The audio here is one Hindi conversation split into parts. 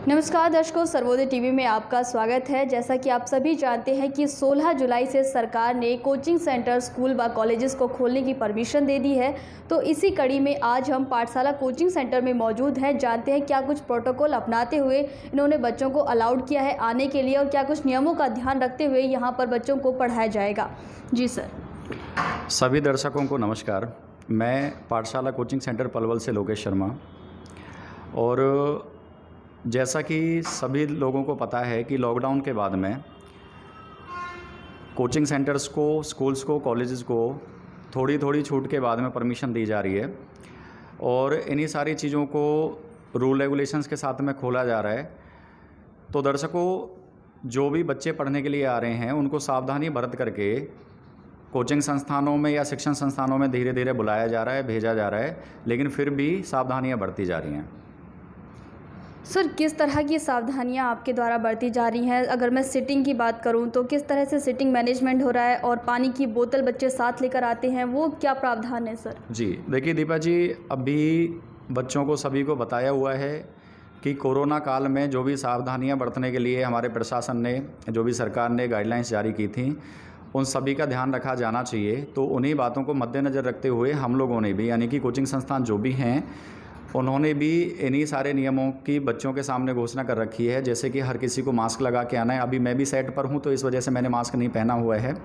नमस्कार दर्शकों, सर्वोदय टीवी में आपका स्वागत है। जैसा कि आप सभी जानते हैं कि 16 जुलाई से सरकार ने कोचिंग सेंटर, स्कूल व कॉलेजेस को खोलने की परमिशन दे दी है। तो इसी कड़ी में आज हम पाठशाला कोचिंग सेंटर में मौजूद हैं। जानते हैं क्या कुछ प्रोटोकॉल अपनाते हुए इन्होंने बच्चों को अलाउड किया है आने के लिए और क्या कुछ नियमों का ध्यान रखते हुए यहाँ पर बच्चों को पढ़ाया जाएगा। जी सर। सभी दर्शकों को नमस्कार। मैं पाठशाला कोचिंग सेंटर पलवल से लोकेश शर्मा। और जैसा कि सभी लोगों को पता है कि लॉकडाउन के बाद में कोचिंग सेंटर्स को, स्कूल्स को, कॉलेजेस को थोड़ी थोड़ी छूट के बाद में परमिशन दी जा रही है और इन्हीं सारी चीज़ों को रूल रेगुलेशंस के साथ में खोला जा रहा है। तो दर्शकों, जो भी बच्चे पढ़ने के लिए आ रहे हैं उनको सावधानी बरत करके कोचिंग संस्थानों में या शिक्षण संस्थानों में धीरे धीरे बुलाया जा रहा है, भेजा जा रहा है, लेकिन फिर भी सावधानियां बरती जा रही हैं। सर, किस तरह की सावधानियां आपके द्वारा बरती जा रही हैं? अगर मैं सिटिंग की बात करूं तो किस तरह से सिटिंग मैनेजमेंट हो रहा है और पानी की बोतल बच्चे साथ लेकर आते हैं, वो क्या प्रावधान है सर? जी देखिए दीपा जी, अभी बच्चों को सभी को बताया हुआ है कि कोरोना काल में जो भी सावधानियां बरतने के लिए हमारे प्रशासन ने, जो भी सरकार ने गाइडलाइंस जारी की थी, उन सभी का ध्यान रखा जाना चाहिए। तो उन्हीं बातों को मद्देनज़र रखते हुए हम लोगों ने भी, यानी कि कोचिंग संस्थान जो भी हैं, उन्होंने भी इन्हीं सारे नियमों की बच्चों के सामने घोषणा कर रखी है। जैसे कि हर किसी को मास्क लगा के आना है। अभी मैं भी सेट पर हूं तो इस वजह से मैंने मास्क नहीं पहना हुआ है,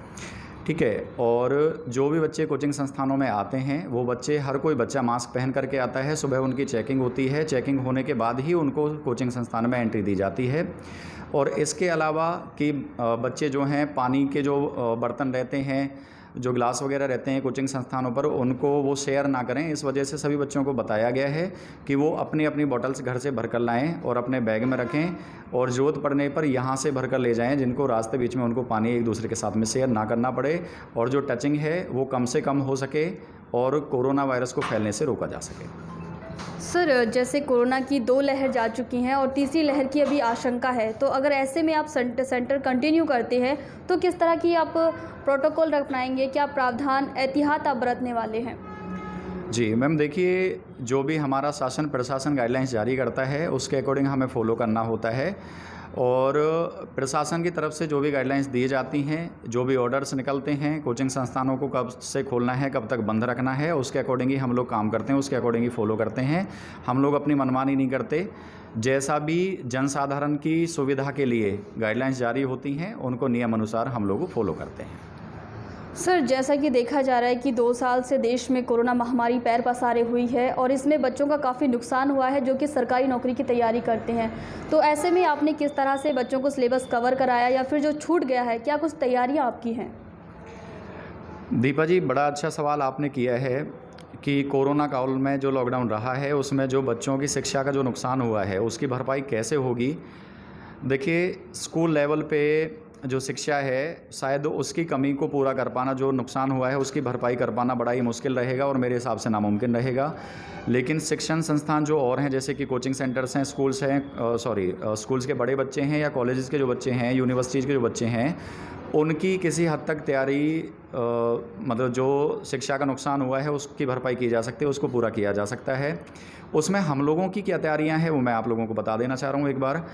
ठीक है। और जो भी बच्चे कोचिंग संस्थानों में आते हैं वो बच्चे, हर कोई बच्चा मास्क पहन करके आता है। सुबह उनकी चेकिंग होती है, चेकिंग होने के बाद ही उनको कोचिंग संस्थान में एंट्री दी जाती है। और इसके अलावा कि बच्चे जो हैं, पानी के जो बर्तन रहते हैं, जो ग्लास वगैरह रहते हैं कोचिंग संस्थानों पर, उनको वो शेयर ना करें। इस वजह से सभी बच्चों को बताया गया है कि वो अपनी अपनी बॉटल्स घर से भरकर लाएं और अपने बैग में रखें और ज़रूरत पड़ने पर यहाँ से भरकर ले जाएं, जिनको रास्ते बीच में उनको पानी एक दूसरे के साथ में शेयर ना करना पड़े और जो टचिंग है वो कम से कम हो सके और कोरोना वायरस को फैलने से रोका जा सके। सर, जैसे कोरोना की 2 लहर जा चुकी हैं और तीसरी लहर की अभी आशंका है, तो अगर ऐसे में आप सेंटर कंटिन्यू करते हैं तो किस तरह की आप प्रोटोकॉल अपनाएंगे? क्या प्रावधान, एहतियात आप बरतने वाले हैं? जी मैम, देखिए, जो भी हमारा शासन प्रशासन गाइडलाइंस जारी करता है उसके अकॉर्डिंग हमें फॉलो करना होता है। और प्रशासन की तरफ से जो भी गाइडलाइंस दी जाती हैं, जो भी ऑर्डर्स निकलते हैं, कोचिंग संस्थानों को कब से खोलना है, कब तक बंद रखना है, उसके अकॉर्डिंग ही हम लोग काम करते हैं, उसके अकॉर्डिंग ही फॉलो करते हैं। हम लोग अपनी मनमानी नहीं करते। जैसा भी जनसाधारण की सुविधा के लिए गाइडलाइंस जारी होती हैं उनको नियम अनुसार हम लोग फॉलो करते हैं। सर, जैसा कि देखा जा रहा है कि 2 साल से देश में कोरोना महामारी पैर पसारे हुई है और इसमें बच्चों का काफ़ी नुकसान हुआ है जो कि सरकारी नौकरी की तैयारी करते हैं। तो ऐसे में आपने किस तरह से बच्चों को सिलेबस कवर कराया या फिर जो छूट गया है, क्या कुछ तैयारियां आपकी हैं? दीपा जी, बड़ा अच्छा सवाल आपने किया है कि कोरोना काल में जो लॉकडाउन रहा है उसमें जो बच्चों की शिक्षा का जो नुकसान हुआ है उसकी भरपाई कैसे होगी। देखिए, स्कूल लेवल पे जो शिक्षा है, शायद उसकी कमी को पूरा कर पाना, जो नुकसान हुआ है उसकी भरपाई कर पाना बड़ा ही मुश्किल रहेगा और मेरे हिसाब से नामुमकिन रहेगा। लेकिन शिक्षण संस्थान जो और हैं, जैसे कि कोचिंग सेंटर्स हैं, स्कूल्स हैं, स्कूल्स के बड़े बच्चे हैं या कॉलेजेस के जो बच्चे हैं, यूनिवर्सिटीज़ के जो बच्चे हैं, उनकी किसी हद तक तैयारी, मतलब जो शिक्षा का नुकसान हुआ है उसकी भरपाई की जा सकती है, उसको पूरा किया जा सकता है। उसमें हम लोगों की क्या तैयारियां हैं वो मैं आप लोगों को बता देना चाह रहा हूँ एक बार,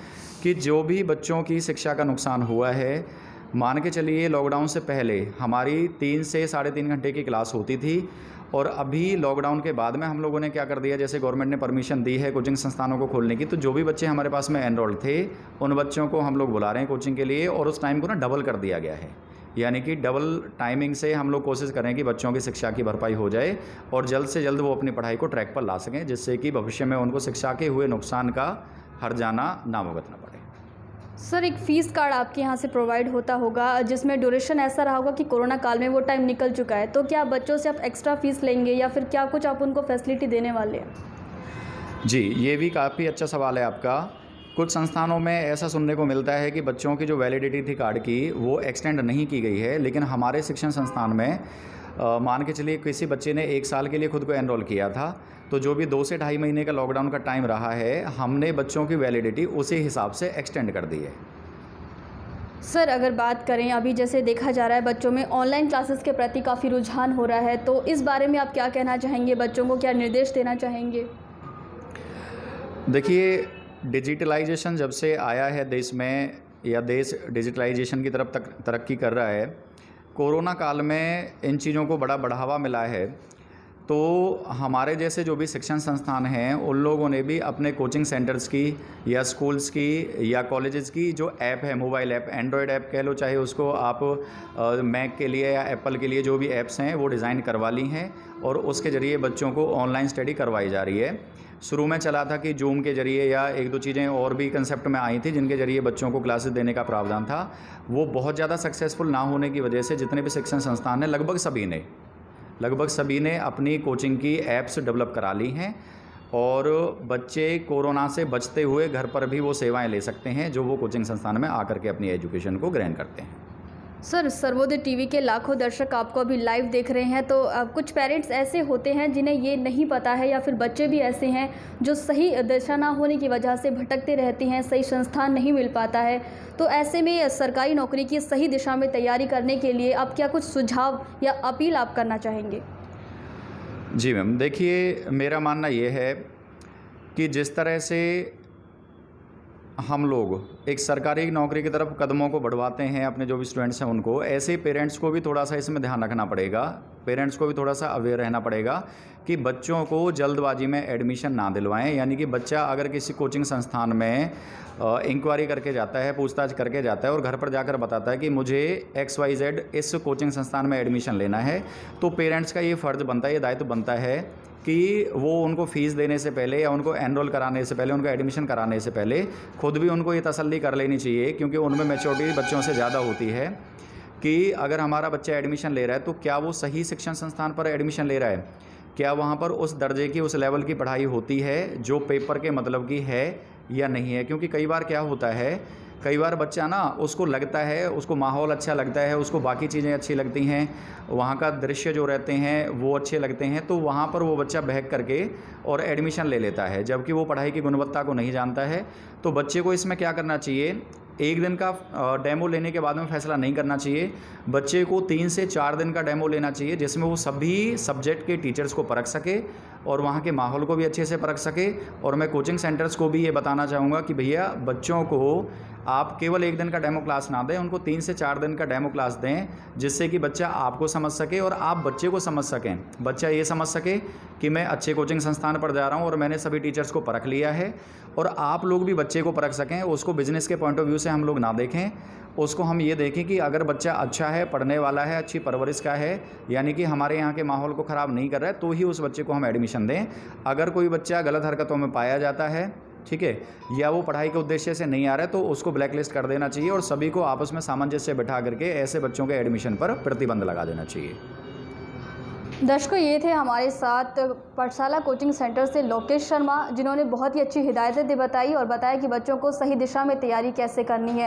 कि जो भी बच्चों की शिक्षा का नुकसान हुआ है, मान के चलिए लॉकडाउन से पहले हमारी 3 से 3.5 घंटे की क्लास होती थी और अभी लॉकडाउन के बाद में हम लोगों ने क्या कर दिया, जैसे गवर्नमेंट ने परमिशन दी है कोचिंग संस्थानों को खोलने की, तो जो भी बच्चे हमारे पास में एनरोल्ड थे उन बच्चों को हम लोग बुला रहे हैं कोचिंग के लिए और उस टाइम को ना डबल कर दिया गया है। यानी कि डबल टाइमिंग से हम लोग कोशिश करें कि बच्चों की शिक्षा की भरपाई हो जाए और जल्द से जल्द वो अपनी पढ़ाई को ट्रैक पर ला सकें, जिससे कि भविष्य में उनको शिक्षा के हुए नुकसान का हर जाना नामुमकिन पड़े। सर, एक फ़ीस कार्ड आपके यहाँ से प्रोवाइड होता होगा जिसमें ड्यूरेशन ऐसा रहा होगा कि कोरोना काल में वो टाइम निकल चुका है, तो क्या बच्चों से आप एक्स्ट्रा फ़ीस लेंगे या फिर क्या कुछ आप उनको फैसिलिटी देने वाले हैं? जी, ये भी काफ़ी अच्छा सवाल है आपका। कुछ संस्थानों में ऐसा सुनने को मिलता है कि बच्चों की जो वैलिडिटी थी कार्ड की वो एक्सटेंड नहीं की गई है, लेकिन हमारे शिक्षण संस्थान में मान के चलिए किसी बच्चे ने 1 साल के लिए खुद को एनरोल किया था, तो जो भी 2 से ढाई महीने का लॉकडाउन का टाइम रहा है, हमने बच्चों की वैलिडिटी उसी हिसाब से एक्सटेंड कर दी है। सर, अगर बात करें, अभी जैसे देखा जा रहा है बच्चों में ऑनलाइन क्लासेस के प्रति काफ़ी रुझान हो रहा है, तो इस बारे में आप क्या कहना चाहेंगे? बच्चों को क्या निर्देश देना चाहेंगे? देखिए, डिजिटलाइजेशन जब से आया है देश में, या देश डिजिटलाइजेशन की तरफ तक तरक्की कर रहा है, कोरोना काल में इन चीज़ों को बड़ा बढ़ावा मिला है। तो हमारे जैसे जो भी शिक्षण संस्थान हैं उन लोगों ने भी अपने कोचिंग सेंटर्स की या स्कूल्स की या कॉलेजेस की जो ऐप है, मोबाइल ऐप, एंड्रॉयड ऐप कह लो, चाहे उसको आप मैक के लिए या एप्पल के लिए जो भी ऐप्स हैं वो डिज़ाइन करवा ली हैं और उसके ज़रिए बच्चों को ऑनलाइन स्टडी करवाई जा रही है। शुरू में चला था कि जूम के ज़रिए या एक दो चीज़ें और भी कंसेप्ट में आई थी जिनके ज़रिए बच्चों को क्लासेस देने का प्रावधान था। वो बहुत ज़्यादा सक्सेसफुल ना होने की वजह से जितने भी शिक्षण संस्थान हैं लगभग सभी ने अपनी कोचिंग की ऐप्स डेवलप करा ली हैं और बच्चे कोरोना से बचते हुए घर पर भी वो सेवाएं ले सकते हैं जो वो कोचिंग संस्थान में आकर के अपनी एजुकेशन को ग्रहण करते हैं। सर, सर्वोदय टीवी के लाखों दर्शक आपको अभी लाइव देख रहे हैं, तो कुछ पेरेंट्स ऐसे होते हैं जिन्हें ये नहीं पता है, या फिर बच्चे भी ऐसे हैं जो सही दिशा ना होने की वजह से भटकते रहते हैं, सही संस्थान नहीं मिल पाता है। तो ऐसे में सरकारी नौकरी की सही दिशा में तैयारी करने के लिए आप क्या कुछ सुझाव या अपील आप करना चाहेंगे? जी मैम, देखिए मेरा मानना ये है कि जिस तरह से हम लोग एक सरकारी नौकरी की तरफ कदमों को बढ़वाते हैं अपने जो भी स्टूडेंट्स हैं उनको, ऐसे पेरेंट्स को भी थोड़ा सा इसमें ध्यान रखना पड़ेगा। पेरेंट्स को भी थोड़ा सा अवेयर रहना पड़ेगा कि बच्चों को जल्दबाजी में एडमिशन ना दिलवाएं। यानी कि बच्चा अगर किसी कोचिंग संस्थान में इंक्वायरी करके जाता है, पूछताछ करके जाता है और घर पर जाकर बताता है कि मुझे XYZ इस कोचिंग संस्थान में एडमिशन लेना है, तो पेरेंट्स का ये फ़र्ज़ बनता है, ये दायित्व बनता है कि वो उनको फ़ीस देने से पहले या उनको एनरोल कराने से पहले, उनका एडमिशन कराने से पहले खुद भी उनको ये तसल्ली कर लेनी चाहिए, क्योंकि उनमें मैच्योरिटी बच्चों से ज़्यादा होती है कि अगर हमारा बच्चा एडमिशन ले रहा है तो क्या वो सही शिक्षण संस्थान पर एडमिशन ले रहा है, क्या वहाँ पर उस दर्जे की, उस लेवल की पढ़ाई होती है जो पेपर के मतलब की है या नहीं है। क्योंकि कई बार क्या होता है, कई बार बच्चा ना उसको लगता है, उसको माहौल अच्छा लगता है, उसको बाकी चीज़ें अच्छी लगती हैं, वहाँ का दृश्य जो रहते हैं वो अच्छे लगते हैं, तो वहाँ पर वो बच्चा बहक करके और एडमिशन ले लेता है, जबकि वो पढ़ाई की गुणवत्ता को नहीं जानता है। तो बच्चे को इसमें क्या करना चाहिए, एक दिन का डेमो लेने के बाद में फ़ैसला नहीं करना चाहिए। बच्चे को 3 से 4 दिन का डेमो लेना चाहिए जिसमें वो सभी सब्जेक्ट के टीचर्स को परख सके और वहाँ के माहौल को भी अच्छे से परख सके। और मैं कोचिंग सेंटर्स को भी ये बताना चाहूँगा कि भैया बच्चों को आप केवल 1 दिन का डेमो क्लास ना दें, उनको 3 से 4 दिन का डेमो क्लास दें, जिससे कि बच्चा आपको समझ सके और आप बच्चे को समझ सकें। बच्चा ये समझ सके कि मैं अच्छे कोचिंग संस्थान पर जा रहा हूँ और मैंने सभी टीचर्स को परख लिया है, और आप लोग भी बच्चे को परख सकें। उसको बिजनेस के पॉइंट ऑफ व्यू से हम लोग ना देखें, उसको हम ये देखें कि अगर बच्चा अच्छा है, पढ़ने वाला है, अच्छी परवरिश का है, यानी कि हमारे यहाँ के माहौल को ख़राब नहीं कर रहा है, तो ही उस बच्चे को हम एडमिशन दें। अगर कोई बच्चा गलत हरकतों में पाया जाता है, ठीक है, या वो पढ़ाई के उद्देश्य से नहीं आ रहा है, तो उसको ब्लैकलिस्ट कर देना चाहिए और सभी को आपस में सामंजस्य बिठा करके ऐसे बच्चों के एडमिशन पर प्रतिबंध लगा देना चाहिए। दर्शकों, ये थे हमारे साथ पाठशाला कोचिंग सेंटर से लोकेश शर्मा, जिन्होंने बहुत ही अच्छी हिदायतें बताई और बताया कि बच्चों को सही दिशा में तैयारी कैसे करनी है।